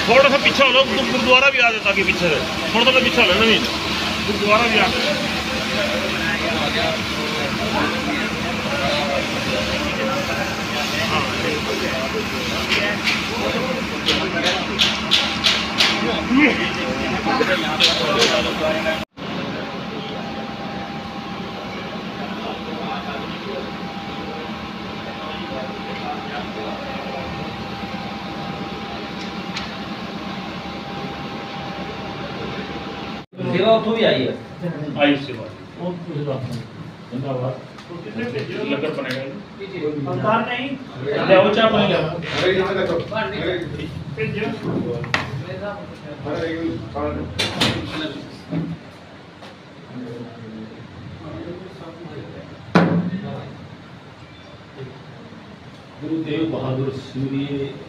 थोड़ा सा पीछे हो लो तो गुरुद्वारा भी आ जाता ताकि पीछे से थोड़ा सा पीछे हो लो नवीन, गुरुद्वारा भी आ सेवा उतो भी आई है, आई सेवा धन्यवाद। लंगर बनेगा नहीं गुरु तेग बहादुर सिंह जी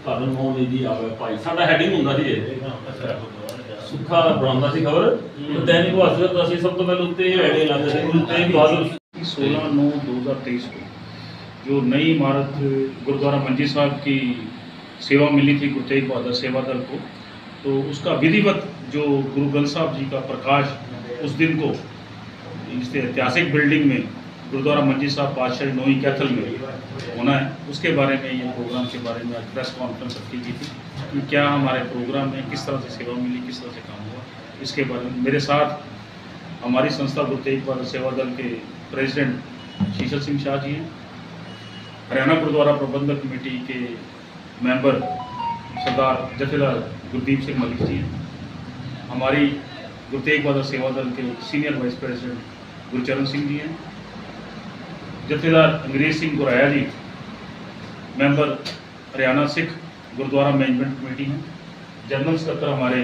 घालन मोहन जी आवे भाई साडा हेडिंग हुंदा सी सुखा बनांदा सी खबर तो दैनिक भास्कर तो असं सब तो पहले उत्ते हेडिंग लाते थे गुरु तेग बहादुर 16/9/2023 को जो नई इमारत गुरुद्वारा मंजी साहब की सेवा मिली थी गुरु तेग बहादुर सेवा दल को, तो उसका विधिवत जो गुरु ग्रंथ साहब जी का प्रकाश उस दिन को इस ऐतिहासिक बिल्डिंग में गुरुद्वारा मंजी साहब पातशाही 9वीं कैथल में होना है, उसके बारे में ये प्रोग्राम के बारे में आज प्रेस कॉन्फ्रेंस रखी गई थी कि क्या हमारे प्रोग्राम में किस तरह से सेवा मिली, किस तरह से काम हुआ, इसके बारे में मेरे साथ हमारी संस्था गुरु तेग बहादुर सेवा दल के प्रेसिडेंट शीशल सिंह शाह जी हैं, हरियाणा गुरुद्वारा प्रबंधक कमेटी के मेंबर सरदार जथेदार गुरदीप सिंह मलिक जी हैं, हमारी गुरु तेग बहादुर सेवा दल के senior vice president Gurcharan Singh ji हैं, Jathedar Angrez Singh Guraya ji member Haryana Sikh Gurdwara management committee हैं, जनरल सेक्रेटरी हमारे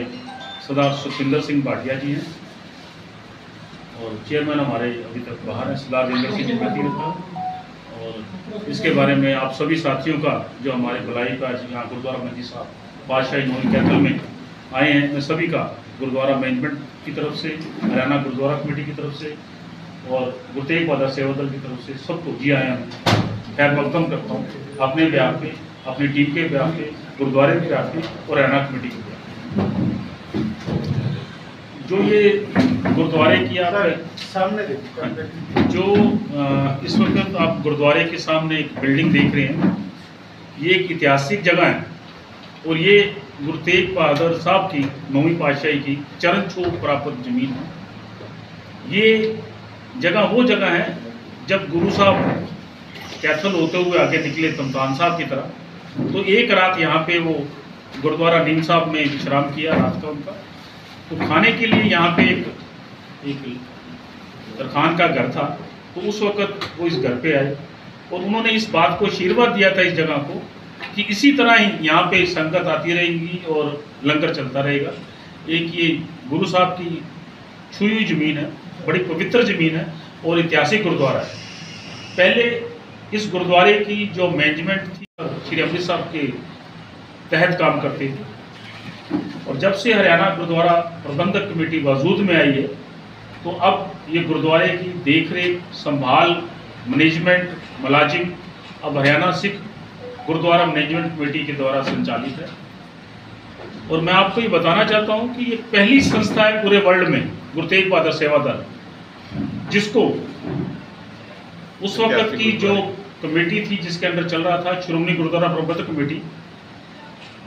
सरदार सुखविंदर सिंह भाटिया जी हैं और चेयरमैन हमारे अभी तक बाहर हैं सरदार जिंदर सिंह भाटी हैं। और इसके बारे में आप सभी साथियों का जो हमारे भलाई का यहाँ गुरुद्वारा मंजी साहब पातशाही 9वीं कैथल में आए हैं, मैं सभी का गुरुद्वारा मैनेजमेंट की तरफ से, हरियाणा गुरुद्वारा कमेटी की तरफ से और गुरु तेग बहादुर सेवा दल की तरफ से सबको जी आया खैर मकदम करता हूँ, अपने ब्याह पे, अपनी टीम के ब्याह पे, गुरुद्वारे के ब्याह पे और हरियाणा कमेटी के ब्याह। जो ये गुरुद्वारे की आप सामने जो इस वक्त आप गुरुद्वारे के सामने एक बिल्डिंग देख रहे हैं, ये एक ऐतिहासिक जगह है और ये गुरु तेग बहादुर साहब की 9वीं पातशाही की चरण छू प्राप्त जमीन है। ये जगह वो जगह है जब गुरु साहब कैथल होते हुए आगे निकले तमतान साहब की तरह, तो एक रात यहाँ पे वो गुरुद्वारा नीम साहब में विश्राम किया रात का उनका, तो खाने के लिए यहाँ पे एक तरखान का घर था, तो उस वक़्त वो इस घर पे आए और उन्होंने इस बात को आशीर्वाद दिया था इस जगह को कि इसी तरह ही यहाँ पे संगत आती रहेगी और लंगर चलता रहेगा। एक ये गुरु साहब की छुई हुई ज़मीन है, बड़ी पवित्र ज़मीन है और ऐतिहासिक गुरुद्वारा है। पहले इस गुरुद्वारे की जो मैनेजमेंट थी श्री अमृत साहब के तहत काम करती थी और जब से हरियाणा गुरुद्वारा प्रबंधक कमेटी वजूद में आई है, तो अब ये गुरुद्वारे की देखरेख, संभाल, मैनेजमेंट, मुलाजिम अब हरियाणा सिख गुरुद्वारा मैनेजमेंट कमेटी के द्वारा संचालित है। और मैं आपको ये बताना चाहता हूँ कि ये पहली संस्था है पूरे वर्ल्ड में गुरु तेग बहादुर सेवा दल, जिसको उस वक्त की जो कमेटी थी जिसके अंदर चल रहा था श्रोमणी गुरुद्वारा प्रबंधक कमेटी,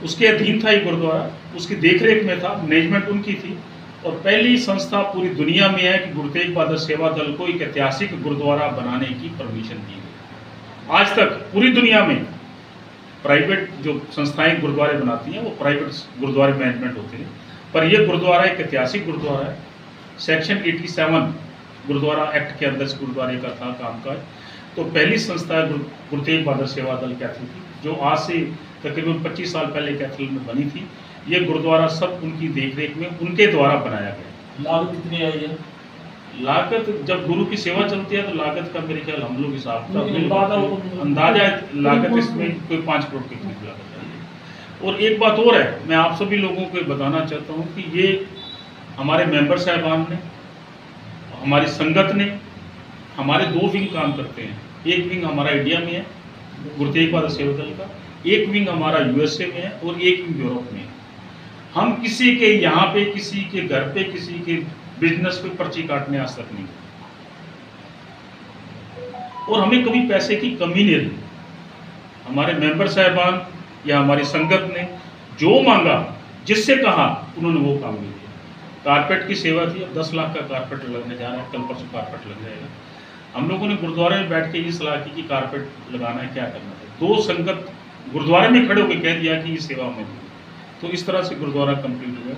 उसके अधीन था ये गुरुद्वारा, उसकी देखरेख में था, मैनेजमेंट उनकी थी। और पहली संस्था पूरी दुनिया में है कि गुरु तेग बहादुर सेवा दल को एक ऐतिहासिक गुरुद्वारा बनाने की परमिशन दी गई। आज तक पूरी दुनिया में प्राइवेट जो संस्थाएं गुरुद्वारे बनाती हैं वो प्राइवेट गुरुद्वारे मैनेजमेंट होते हैं, पर यह गुरुद्वारा एक ऐतिहासिक गुरुद्वारा है। सेक्शन 87 गुरुद्वारा एक्ट के अंदर इस गुरुद्वारे का था कामकाज। तो पहली संस्था गुरु तेग बहादुर सेवा दल कैथल थी, जो आज से तकरीबन 25 साल पहले कैथल में बनी थी। ये गुरुद्वारा सब उनकी देखरेख में उनके द्वारा बनाया गया। लागत कितनी आई है? लागत जब गुरु की सेवा चलती है तो लागत का मेरे ख्याल हम लोग हिसाब अंदाजा लागत इसमें कोई 5 करोड़ के करीब लागत है। और एक बात और है, मैं आप सभी लोगों को बताना चाहता हूँ कि ये हमारे मेंबर साहिबान ने, हमारी संगत ने, हमारे 2 विंग काम करते हैं। एक विंग हमारा इंडिया में है गुरु तेग बहादुर सेवा दल का, एक विंग हमारा USA में है और एक विंग यूरोप में है। हम किसी के यहाँ पे, किसी के घर पे, किसी के बिजनेस पे पर्ची काटने आज तक नहीं, और हमें कभी पैसे की कमी नहीं रही। हमारे मेंबर साहबान या हमारी संगत ने जो मांगा, जिससे कहा, उन्होंने वो काम नहीं किया। कारपेट की सेवा थी, अब 10 लाख का कारपेट लगने जा रहा है, कल परसों कारपेट लग जाएगा। हम लोगों ने गुरुद्वारे में बैठ के ये सलाह की कि कारपेट लगाना है, क्या करना है। 2 संगत गुरुद्वारे में खड़े होकर कह दिया कि ये सेवा हमें दी। तो इस तरह से गुरुद्वारा कंप्लीट हुआ,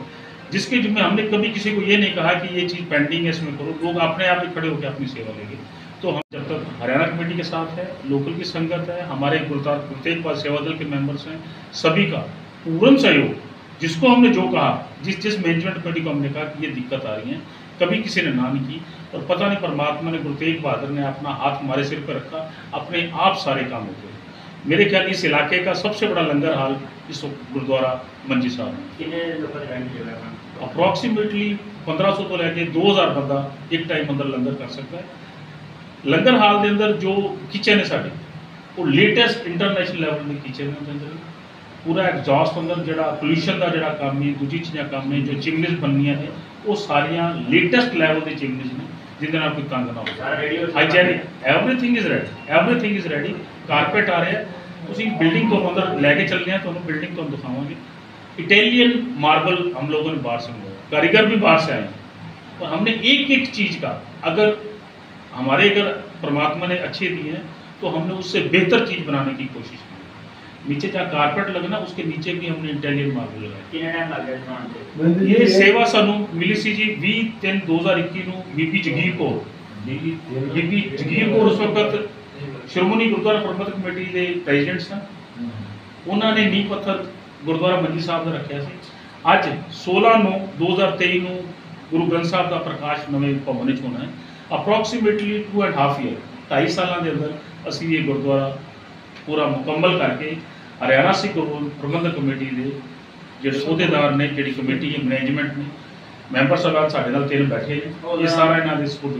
जिसके जिम्मे हमने कभी किसी को ये नहीं कहा कि ये चीज़ पेंडिंग है, इसमें करो। लोग अपने आप ही खड़े होकर अपनी सेवा लेंगे। तो हम जब तक हरियाणा कमेटी के साथ है, लोकल की संगत है, हमारे गुरु तेग बहादुर सेवा दल के मेंबर्स हैं, सभी का पूर्ण सहयोग, जिसको हमने जो कहा, जिस मैनेजमेंट कमेटी को हमने कहा कि ये दिक्कत आ रही है, कभी किसी ने ना नहीं की। और पता नहीं परमात्मा ने, गुरु तेग बहादुर ने अपना हाथ हमारे सिर पर रखा, अपने आप सारे काम होते हैं। मेरे ख्याल इस इलाके का सबसे बड़ा लंगर हाल इस गुरुद्वारा मंजी साहब में अप्रॉक्सीमेटली 1500 तो लेके 2000 बंदा एक टाइम अंदर लंगर कर सकता है। लंगर हाल के अंदर जो किचन है साढ़े, वो लेटेस्ट इंटरनेशनल लेवल में किचन है। अंदर पूरा एग्जॉस्ट अंदर जो पोल्यूशन का जो काम है, दूजी चीज़ें काम है, जो चिमनीज बननिया ने, वो सारिया लेटेस्ट लेवल की चिमनीज ने, जिंदे नाल कोई तंग ना हो। हाइजैनिक, एवरीथिंग इज रेडी। कारपेट आ रहा है, उसी बिल्डिंग तो अंदर लैके चलने हैं, तो बिल्डिंग तो हम दिखावांगे। इटालियन मार्बल हम लोगों ने बाहर से मंगवाया, कारीगर भी बाहर से आए हैं। और हमने एक एक चीज़ का, अगर परमात्मा ने अच्छे दिए हैं, तो हमने उससे बेहतर चीज़ बनाने की कोशिश की। नीचे जहाँ कारपेट लगना, उसके नीचे भी हमने इटालियन मार्बल लगाया। ये सेवा सानू मिली सी जी 20/3/2021 ਨੂੰ ਬੀਬੀ ਜਗੀਰ ਕੌਰ उस वक्त ਸ਼੍ਰੋਮਣੀ ਗੁਰਦੁਆਰਾ ਪ੍ਰਬੰਧਕ ਕਮੇਟੀ ਦੇ ਪ੍ਰੈਜ਼ੀਡੈਂਟ ਸਨ। ਉਹਨਾਂ ਨੇ ਨੀਂਹ ਪੱਥਰ ਗੁਰਦੁਆਰਾ ਮੰਜੀ ਸਾਹਿਬ ਦਾ ਰੱਖਿਆ ਸੀ। ਅੱਜ 16/9/2023 ਨੂੰ ਗੁਰੂ ਗ੍ਰੰਥ ਸਾਹਿਬ ਦਾ ਪ੍ਰਕਾਸ਼ ਨਵੇਂ ਭਵਨ ਵਿੱਚ ਹੋਣਾ ਹੈ। ਅਪਰੋਕਸੀਮੇਟਲੀ 2.5 ਈਅਰ, 2.5 ਸਾਲਾਂ ਦੇ ਅੰਦਰ ਅਸੀਂ ਇਹ ਗੁਰਦੁਆਰਾ ਪੂਰਾ ਮੁਕੰਮਲ ਕਰਕੇ ਹਰਿਆਣਾ ਸਿੱਖ ਪ੍ਰਬੰਧਕ ਕਮੇਟੀ ਦੇ ਜਿਹੜੇ ਅਹੁਦੇਦਾਰ ਨੇ, ਜਿਹੜੀ ਕਮੇਟੀ ਹੈ, ਮੈਨੇਜਮੈਂਟ ਨੇ, ਮੈਂਬਰ ਸਾਹਿਬਾਨ ਸਾਡੇ ਨਾਲ 3 ਬੈਠੇ ਨੇ, ਇਹ ਸਾਰਾ ਇਹਨਾਂ ਦੇ ਸਪੁਰਦ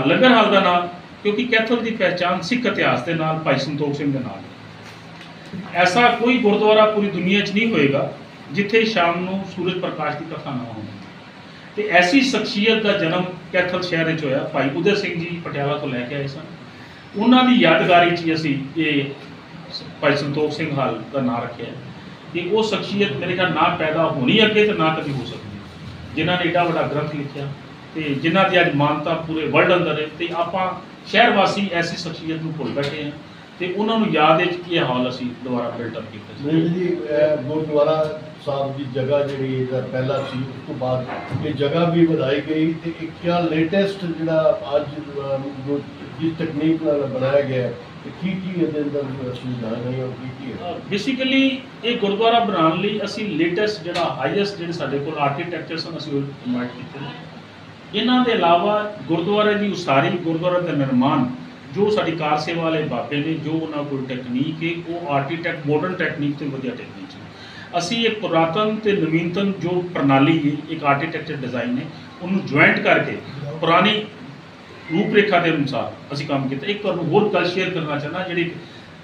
ਲੰਗਰ ਹਾਲ ਦਾ ਨਾਮ, ਕਿਉਂਕਿ ਕੈਥਲ ਦੀ ਪਹਿਚਾਨ ਸਿੱਖ ਇਤਿਹਾਸ ਦੇ ਨਾਲ ਭਾਈ ਸੰਤੋਖ ਸਿੰਘ ਦੇ ਨਾਲ ਹੈ। ਐਸਾ ਕੋਈ ਗੁਰਦੁਆਰਾ ਪੂਰੀ ਦੁਨੀਆ 'ਚ ਨਹੀਂ ਹੋਏਗਾ ਜਿੱਥੇ ਸ਼ਾਮ ਨੂੰ ਸੂਰਜ ਪ੍ਰਕਾਸ਼ ਦੀ ਕਥਾ ਨਾ ਹੋਵੇ। ਤੇ ਐਸੀ ਸ਼ਖਸੀਅਤ ਦਾ ਜਨਮ ਕੈਥਲ ਸ਼ਹਿਰ ਵਿੱਚ ਹੋਇਆ। ਭਾਈ ਉਦੈ ਸਿੰਘ ਜੀ ਪਟਿਆਲਾ ਤੋਂ ਲੈ ਕੇ ਆਏ ਸਨ। ਉਹਨਾਂ ਦੀ ਯਾਦਗਾਰੀ 'ਚ ਅਸੀਂ ਇਹ ਭਾਈ ਸੰਤੋਖ ਸਿੰਘ ਹਾਲ ਦਾ ਨਾਂ ਰੱਖਿਆ ਕਿ ਉਹ ਸ਼ਖਸੀਅਤ ਮੇਰੇ ਖਿਆਲ ਨਾ ਪੈਦਾ ਹੋਣੀ ਅੱਗੇ ਤੇ ਨਾ ਕਦੀ ਹੋ ਸਕਦੀ, ਜਿਨ੍ਹਾਂ ਨੇ ਏਡਾ ਵੱਡਾ ਗ੍ਰੰਥ ਲਿਖਿਆ ਤੇ ਜਿਨ੍ਹਾਂ ਦੀ ਅੱਜ ਮਾਨਤਾ ਪੂਰੇ ਵਰਲਡ ਅੰਦਰ ਹੈ। ਤੇ ਆਪਾਂ ਸ਼ਹਿਰ ਵਾਸੀ ਐਸੀ ਸ਼ਖਸੀਅਤ ਨੂੰ ਭੁੱਲ ਬੈਠੇ ਹਾਂ ਤੇ ਉਹਨਾਂ ਨੂੰ ਯਾਦ ਵਿੱਚ ਇਹ ਹਾਲ ਅਸੀਂ ਦੁਬਾਰਾ ਬਿਲਟ ਅਪ ਕੀਤਾ ਜੀ। ਗੁਰਦੁਆਰਾ ਸਾਹਿਬ ਦੀ ਜਗ੍ਹਾ ਜਿਹੜੀ ਇਹਦਾ ਪਹਿਲਾ ਸੀ, ਉਸ ਤੋਂ ਬਾਅਦ ਇਹ ਜਗ੍ਹਾ ਵੀ ਵਧਾਈ ਗਈ ਤੇ ਇੱਕ ਕਿਆ ਲੇਟੈਸਟ ਜਿਹੜਾ ਅੱਜ ਜਿਸ ਤਕਨੀਕ ਨਾਲ ਬਣਾਇਆ ਗਿਆ ਤੇ ਕੀ ਇਹਦੇ ਅੰਦਰ ਸੁਵਿਧਾਵਾਂ ਨੇ ਔਰ ਕੀ ਹੈ। ਬੇਸਿਕਲੀ ਇਹ ਗੁਰਦੁਆਰਾ ਬਣਾਉਣ ਲਈ ਅਸੀਂ ਲੇਟੈਸਟ ਜਿਹੜਾ ਹਾਈਐਸਟ ਜਿਹੜੇ ਸਾਡੇ ਕੋਲ ਆਰਕੀਟੈਕਚਰ ਸਨ, ਅਸੀਂ ਉਹ ਇਨਵਾਈਟ ਕੀਤੇ ਨੇ। ਇਹਨਾਂ ਦੇ ਇਲਾਵਾ ਗੁਰਦੁਆਰੇ ਦੀ ਉਸਾਰੀ, ਗੁਰਦੁਆਰੇ ਦਾ ਨਿਰਮਾਣ, ਜੋ ਸਾਡੀ ਕਾਰ ਸੇਵਾ ਵਾਲੇ ਬਾਬੇ ਨੇ, ਜੋ ਉਹਨਾਂ ਕੋਲ ਟੈਕਨੀਕ ਹੈ, ਉਹ ਆਰਕੀਟੈਕਟ ਮਾਡਰਨ ਟੈਕਨੀਕ ਤੇ ਵਧੀਆ ਟੈਕਨੀਕ ਹੈ। ਅਸੀਂ ਇੱਕ ਪੁਰਾਤਨ ਤੇ ਨਵੀਨਤਮ ਜੋ ਪ੍ਰਣਾਲੀ ਹੈ, ਇੱਕ ਆਰਕੀਟੈਕਚਰ ਡਿਜ਼ਾਈਨ ਹੈ, ਉਹਨੂੰ ਜੁਆਇੰਟ ਕਰਕੇ ਪੁਰਾਣੀ ਰੂਪਰੇਖਾ ਦੇ ਅਨੁਸਾਰ ਅਸੀਂ ਕੰਮ ਕੀਤਾ। ਇੱਕ ਤੁਹਾਨੂੰ ਹੋਰ ਗੱਲ ਸ਼ੇਅਰ ਕਰਨਾ ਚਾਹੁੰਦਾ, ਜਿਹੜੀ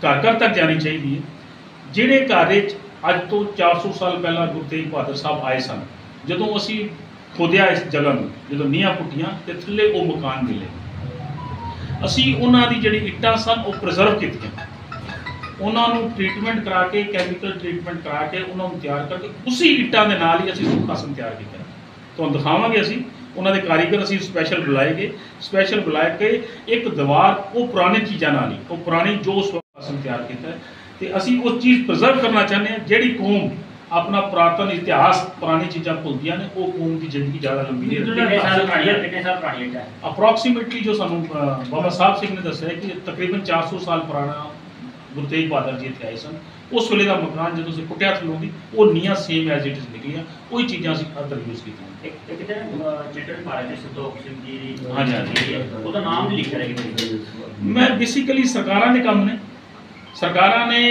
ਘਰ ਘਰ ਤੱਕ ਜਾਣੀ ਚਾਹੀਦੀ ਹੈ। ਜਿਹੜੇ ਘਰ ਵਿੱਚ ਅੱਜ ਤੋਂ 400 ਸਾਲ ਪਹਿਲਾਂ ਗੁਰੂ ਤੇਗ ਬਹਾਦਰ ਸਾਹਿਬ ਆਏ ਸਨ, ਜਦੋਂ ਅਸੀਂ ਖੋਦਿਆ ਇਸ ਜਗ੍ਹਾ ਨੂੰ, ਜਦੋਂ ਨੀਹਾਂ ਪੁੱਟੀਆਂ ਤੇ ਥੱਲੇ ਉਹ ਮਕਾਨ ਮਿਲੇ, ਅਸੀਂ ਉਹਨਾਂ ਦੀ ਜਿਹੜੀ ਇੱਟਾਂ ਸਨ ਉਹ ਪ੍ਰੀਜ਼ਰਵ ਕੀਤੀਆਂ, ਉਹਨਾਂ ਨੂੰ ਟ੍ਰੀਟਮੈਂਟ ਕਰਾ ਕੇ, ਕੈਮੀਕਲ ਟ੍ਰੀਟਮੈਂਟ ਕਰਾ ਕੇ ਉਹਨਾਂ ਨੂੰ ਤਿਆਰ ਕਰਕੇ ਉਸੇ ਇੱਟਾਂ ਦੇ ਨਾਲ ਹੀ ਅਸੀਂ ਸੁੱਖ ਆਸਣ ਤਿਆਰ ਕੀਤਾ। ਤੁਹਾਨੂੰ ਦਿਖਾਵਾਂਗੇ ਅਸੀਂ, ਉਹਨਾਂ ਦੇ ਕਾਰੀਗਰ ਅਸੀਂ ਸਪੈਸ਼ਲ ਬੁਲਾ ਕੇ ਇੱਕ ਦੀਵਾਰ ਉਹ ਪੁਰਾਣੀ ਚੀਜ਼ਾਂ ਨਾਲ ਹੀ, ਉਹ ਪੁਰਾਣੀ ਜੋ ਸੁੱਖ ਆਸਣ ਤਿਆਰ ਕੀਤਾ ਤੇ ਅਸੀਂ ਉਸ ਚੀਜ਼ ਪ੍ਰੀਜ਼ਰਵ ਕਰਨਾ ਚਾਹੁੰਦੇ ਹਾਂ। ਜਿਹੜੀ ਕੌਮ अपना पुरातन इतिहास, पुरानी चीज़ा भुलदियां ने, वो कौम की जिंदगी ज़्यादा लंबी नहीं रहती। अप्रॉक्सीमेटली जो सानू बाबा साहब सिंह ने दस्सिया कि तकरीबन 400 साल पुराना गुरु तेग बहादुर जी इत्थे आए सन। उस वेले का मकान जो तुसीं पुट्टिया थल्लों दी, वो नीआं सेम एज इट इज निकलियां, वही चीज़ां असीं अंदर यूज़ कीतियां। मैं बेसिकली सरकारां दे काम ने, सरकारां ने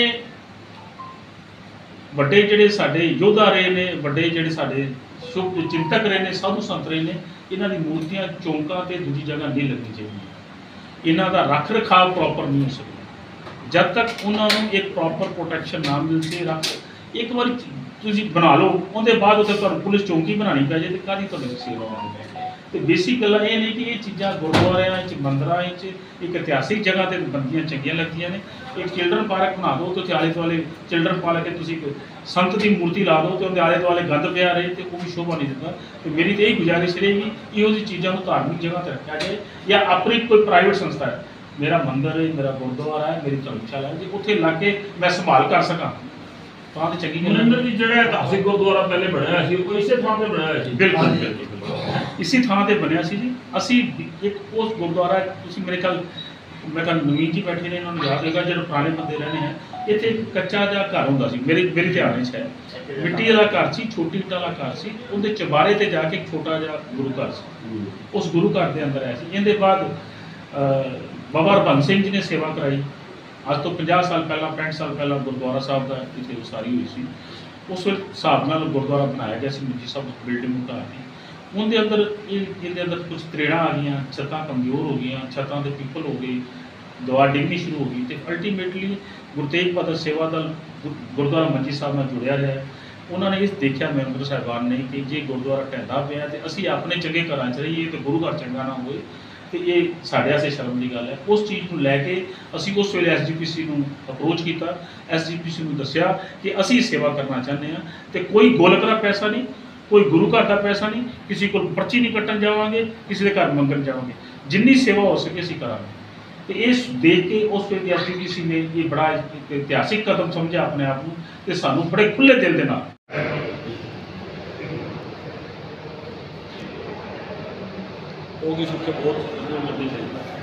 ਵੱਡੇ ਜਿਹੜੇ ਸਾਡੇ ਯੋਧਾ ਰਹੇ ਨੇ, ਵੱਡੇ ਜਿਹੜੇ ਸਾਡੇ ਸ਼ੁਭ ਚਿੰਤਕ ਰਹੇ ਨੇ, ਸਾਧੂ ਸੰਤ ਰਹੇ ਨੇ, ਇਹਨਾਂ ਦੀ ਮੂਰਤੀਆਂ ਚੌਂਕਾਂ ਤੇ ਦੂਜੀ ਜਗ੍ਹਾ ਨਹੀਂ ਲੱਗਣੀ ਚਾਹੀਦੀ। ਇਹਨਾਂ ਦਾ ਰੱਖ ਰਖਾਵ ਪ੍ਰੋਪਰ ਨਹੀਂ ਹੋ ਸਕਦਾ ਜਦ ਤੱਕ ਉਹਨਾਂ ਨੂੰ ਇੱਕ ਪ੍ਰੋਪਰ ਪ੍ਰੋਟੈਕਸ਼ਨ ਨਾ ਮਿਲ ਜੇ। ਇੱਕ ਵਾਰੀ ਤੁਸੀਂ ਬਣਾ ਲਓ, ਉਹਦੇ ਬਾਅਦ ਉੱਥੇ ਤੁਹਾਨੂੰ ਪੁਲਿਸ ਚੌਂਕੀ ਬਣਾਉਣੀ ਪੈ ਜੇ ਤੇ ਕਾਹਦੀ ਤੁਹਾਡੀ ਸੇਵਾ ਹੋਣੀ। ਤੇ ਬੇਸਿਕ ਗੱਲਾਂ ਇਹ ਨੇ ਕਿ ਇਹ ਚੀਜ਼ਾਂ ਗੁਰਦੁਆਰਿਆਂ 'ਚ, ਮੰਦਰਾਂ 'ਚ, ਇੱਕ ਇਤਿਹਾਸਿਕ ਜਗ੍ਹਾ ਤੇ ਬੰਦੀਆਂ ਚੰਗੀਆਂ ਲੱਗਦੀਆਂ ਨੇ। ਇੱਕ ਚਿਲਡਰਨ ਪਾਰਕ ਬਣਾ ਦਿਓ ਤੇ ਉੱਥੇ ਆਲੇ ਦੁਆਲੇ ਚਿਲਡਰਨ ਪਾਰਕ ਕੇ ਤੁਸੀਂ ਸੰਤ ਦੀ ਮੂਰਤੀ ਲਾ ਦਿਓ ਤੇ ਉਹਦੇ ਆਲੇ ਦੁਆਲੇ ਗੰਦ ਪਿਆ ਰਹੇ ਤੇ ਉਹ ਵੀ ਸ਼ੋਭਾ ਨਹੀਂ ਦਿੰਦਾ। ਤੇ ਮੇਰੀ ਤਾਂ ਇਹ ਗੁਜ਼ਾਰਿਸ਼ ਰਹੇਗੀ ਕਿ ਇਹੋ ਜਿਹੀ ਚੀਜ਼ਾਂ ਨੂੰ ਧਾਰਮਿਕ ਜਗ੍ਹਾ ਤੇ ਰੱਖਿਆ ਜਾਏ, ਜਾਂ ਆਪਣੀ ਕੋਈ ਪ੍ਰਾਈਵੇਟ ਸੰਸਥਾ ਹੈ, ਮੇਰਾ ਮੰਦਿਰ ਹੈ, ਮੇਰਾ ਗੁਰਦੁਆਰਾ ਹੈ, ਮੇਰੀ ਧਰਮਸ਼ਾਲਾ ਹੈ, ਜੇ ਉੱਥੇ ਲਾ ਕੇ ਮੈਂ ਸੰਭਾਲ ਕਰ ਸਕਾਂ ਤਾਂ ਚੰਗੀ ਗੱਲ ਹੈ। ਮਨਿੰਦਰ ਜੀ, ਜਿਹੜਾ ਇਤਿਹਾਸਿਕ ਗੁਰਦੁਆਰਾ ਪਹਿਲੇ ਬਣਿਆ ਹੋਇਆ ਸੀ, ਉਹ ਇਸੇ ਥਾਂ ਤੇ ਬਣਿਆ ਹੋਇਆ ਸੀ? ਬਿਲਕੁਲ ਬਿਲਕੁਲ ਇਸੇ ਥਾਂ ਤੇ ਬਣਿਆ ਸੀ ਜੀ। ਅਸੀਂ ਇੱਕ ਉਸ ਗੁਰਦੁਆਰਾ, ਤੁਸੀਂ ਮੇਰੇ ਖਿਆਲ ਮੈਂ ਕੱਲ ਨਵੀਨ ਜੀ ਬੈਠੇ ਨੇ, ਇਹਨਾਂ ਨੂੰ ਯਾਦ ਹੋਏਗਾ, ਜਿਹੜੇ ਪੁਰਾਣੇ ਬੰਦੇ ਰਹਿੰਦੇ ਹੈ, ਇੱਥੇ ਇੱਕ ਕੱਚਾ ਜਿਹਾ ਘਰ ਹੁੰਦਾ ਸੀ, ਮੇਰੇ ਧਿਆਨ 'ਚ ਹੈ, ਮਿੱਟੀ ਵਾਲਾ ਘਰ ਸੀ, ਛੋਟੀ ਇੱਟ ਵਾਲਾ ਘਰ ਸੀ, ਉਹਦੇ ਚਬਾਰੇ ਤੇ ਜਾ ਕੇ ਇੱਕ ਛੋਟਾ ਜਿਹਾ ਗੁਰੂ ਘਰ ਸੀ, ਉਸ ਗੁਰੂ ਘਰ ਦੇ ਅੰਦਰ ਆਇਆ ਸੀ। ਇਹਦੇ ਬਾਅਦ ਬਾਬਾ ਹਰਬੰਸ ਸਿੰਘ ਜੀ ਨੇ ਸੇਵਾ ਕਰਾਈ। ਅੱਜ ਤੋਂ 50 ਸਾਲ ਪਹਿਲਾਂ, 65 ਸਾਲ ਪਹਿਲਾਂ ਗੁਰਦੁਆਰਾ ਸਾਹਿਬ ਦਾ ਇੱਥੇ ਉਸਾਰੀ ਹੋਈ ਸੀ। ਉਸ ਵੇਲੇ ਹਿਸਾਬ ਨਾਲ ਗੁਰਦੁਆਰਾ ਬਣਾਇਆ ਗਿਆ ਸੀ, ਮੰਜੀ ਸਾਹਿਬ ਬਿਲਡਿੰਗ ਉਤਾਰ ਦੀ। ਉਹਦੇ ਅੰਦਰ ਇਹਦੇ ਅੰਦਰ ਕੁਝ ਤਰੇੜਾਂ ਆ ਗਈਆਂ, ਛੱਤਾਂ ਕਮਜ਼ੋਰ ਹੋ ਗਈਆਂ, ਛੱਤਾਂ ਦੇ ਪਿੱਪਲ ਹੋ ਗਏ, ਦੀਵਾਰ ਡਿੱਗਣੀ ਸ਼ੁਰੂ ਹੋ ਗਈ, ਤੇ ਅਲਟੀਮੇਟਲੀ ਗੁਰੂ ਤੇਗ ਬਹਾਦਰ ਸੇਵਾ ਦਲ ਗੁਰਦੁਆਰਾ ਮੰਜੀ ਸਾਹਿਬ ਨਾਲ ਜੁੜਿਆ ਰਿਹਾ। ਉਹਨਾਂ ਨੇ ਇਸ ਦੇਖਿਆ ਮੈਂਬਰ ਸਾਹਿਬਾਨ ਨੇ ਕਿ ਜੇ ਗੁਰਦੁਆਰਾ ਢਹਿੰਦਾ ਪਿਆ ਤੇ ਅਸੀਂ ਆਪਣੇ ਚੰਗੇ ਘਰਾਂ 'ਚ ਰਹੀਏ ਤੇ ਗੁਰੂ ਘਰ ਚੰਗਾ ਨਾ ਹੋਵੇ, ਤੇ ਇਹ ਸਾਡੇ ਵਾਸਤੇ ਸ਼ਰਮ ਦੀ ਗੱਲ ਹੈ। ਉਸ ਚੀਜ਼ ਨੂੰ ਲੈ ਕੇ ਅਸੀਂ ਉਸ ਵੇਲੇ SGPC ਨੂੰ ਅਪਰੋਚ ਕੀਤਾ, SGPC ਨੂੰ ਦੱਸਿਆ ਕਿ ਅਸੀਂ ਸੇਵਾ ਕਰਨਾ ਚਾਹੁੰਦੇ ਹਾਂ, ਤੇ ਕੋਈ ਗੋਲਕ ਦਾ ਪੈਸਾ ਨਹੀਂ, ਕੋਈ ਗੁਰੂ ਘਰ ਦਾ ਪੈਸਾ ਨਹੀਂ, ਕਿਸੇ ਕੋਲ ਪਰਚੀ ਨਹੀਂ ਕੱਟਣ ਜਾਵਾਂਗੇ, ਕਿਸੇ ਦੇ ਘਰ ਮੰਗਣ ਜਾਵਾਂਗੇ, ਜਿੰਨੀ ਸੇਵਾ ਹੋ ਸਕੇ ਅਸੀਂ ਕਰਾਂਗੇ। ਤੇ ਇਸ ਦੇਖ ਕੇ ਉਸ ਵੇਲੇ SGPC ਨੇ ਇਹ ਬੜਾ ਇਤਿਹਾਸਿਕ ਕਦਮ ਸਮਝਿਆ ਆਪਣੇ ਆਪ ਨੂੰ, ਤੇ ਸਾਨੂੰ ਬੜੇ ਖੁੱਲ੍ਹੇ ਦਿਲ ਦੇ ਨਾਲ ਉਹ ਵੀ ਸੁੱਕੇ ਬਹੁਤ ਵਧੀਆ ਲੱਗਦੇ ਸੀ।